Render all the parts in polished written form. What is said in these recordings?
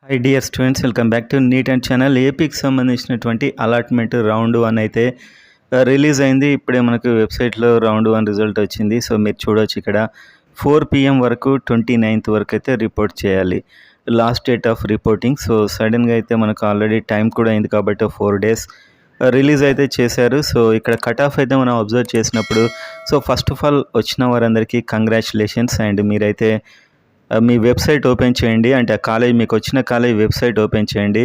High dear students, welcome back to NEET and channel. ఏపీకి సంబంధించినటువంటి allotment round 1 అయితే release అయింది. ఇప్పుడే మనకు వెబ్సైట్లో రౌండ్ 1 రిజల్ట్ వచ్చింది. సో మీరు చూడవచ్చు ఇక్కడ 4 PM వరకు 29th వరకు అయితే రిపోర్ట్ చేయాలి, last date of reporting. So సడన్గా అయితే మనకు ఆల్రెడీ టైం కూడా అయింది కాబట్టి 4 days రిలీజ్ అయితే చేశారు. సో ఇక్కడ కట్ ఆఫ్ అయితే మనం అబ్జర్వ్ చేసినప్పుడు, సో ఫస్ట్ ఆఫ్ ఆల్ వచ్చిన వారందరికీ కంగ్రాచులేషన్స్. అండ్ మీరైతే మీ వెబ్సైట్ ఓపెన్ చేయండి, అంటే ఆ కాలేజ్ మీకు వచ్చిన కాలేజ్ వెబ్సైట్ ఓపెన్ చేయండి.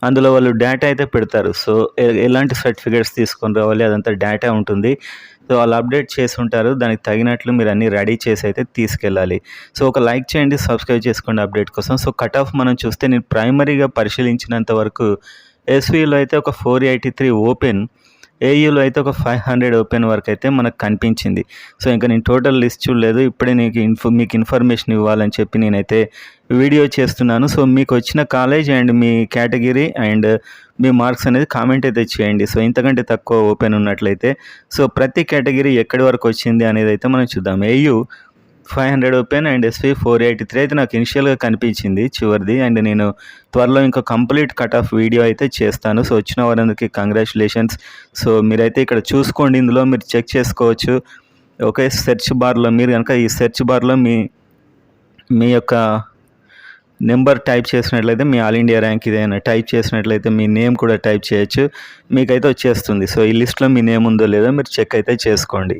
అందులో వాళ్ళు డేటా అయితే పెడతారు. సో ఎలాంటి సర్టిఫికేట్స్ తీసుకొని రావాలి అదంతా డేటా ఉంటుంది. సో వాళ్ళు అప్డేట్ చేసి ఉంటారు, దానికి తగినట్లు మీరు అన్నీ రెడీ చేసి అయితే తీసుకెళ్ళాలి. సో ఒక లైక్ చేయండి, సబ్స్క్రైబ్ చేసుకోండి అప్డేట్ కోసం. సో కట్ ఆఫ్ మనం చూస్తే నేను ప్రైమరీగా పరిశీలించినంత వరకు ఎస్వీలో అయితే ఒక 483 ఓపెన్, ఏయూలో అయితే ఒక 500 ఓపెన్ వరకు అయితే మనకు కనిపించింది. సో ఇంకా నేను టోటల్ లిస్ట్ చూడలేదు, ఇప్పుడే మీకు ఇన్ఫర్మేషన్ ఇవ్వాలని చెప్పి నేనైతే వీడియో చేస్తున్నాను. సో మీకు వచ్చిన college and me category and me marks అనేది కామెంట్ అయితే చేయండి. సో ఇంతకంటే తక్కువ ఓపెన్ ఉన్నట్లయితే సో ప్రతి కేటగిరీ ఎక్కడి వరకు వచ్చింది అనేది అయితే మనం చూద్దాం. ఏయూ 500 ఓపెన్ అండ్ ఎస్వీ 483 అయితే నాకు ఇనిషియల్గా కనిపించింది చివరిది. అండ్ నేను త్వరలో ఇంకా కంప్లీట్ కట్ ఆఫ్ వీడియో అయితే చేస్తాను. సో వచ్చిన వారందరికీ కంగ్రాచులేషన్స్. సో మీరైతే ఇక్కడ చూసుకోండి, ఇందులో మీరు చెక్ చేసుకోవచ్చు. ఒకే సెర్చ్ బార్లో మీరు కనుక ఈ సెర్చ్ బార్లో మీ యొక్క నెంబర్ టైప్ చేసినట్లయితే, మీ ఆల్ ఇండియా ర్యాంక్ ఇదైనా టైప్ చేసినట్లయితే మీ నేమ్ కూడా టైప్ చేయొచ్చు, మీకైతే వచ్చేస్తుంది. సో ఈ లిస్ట్లో మీ నేమ్ ఉందో లేదో మీరు చెక్ అయితే చేసుకోండి.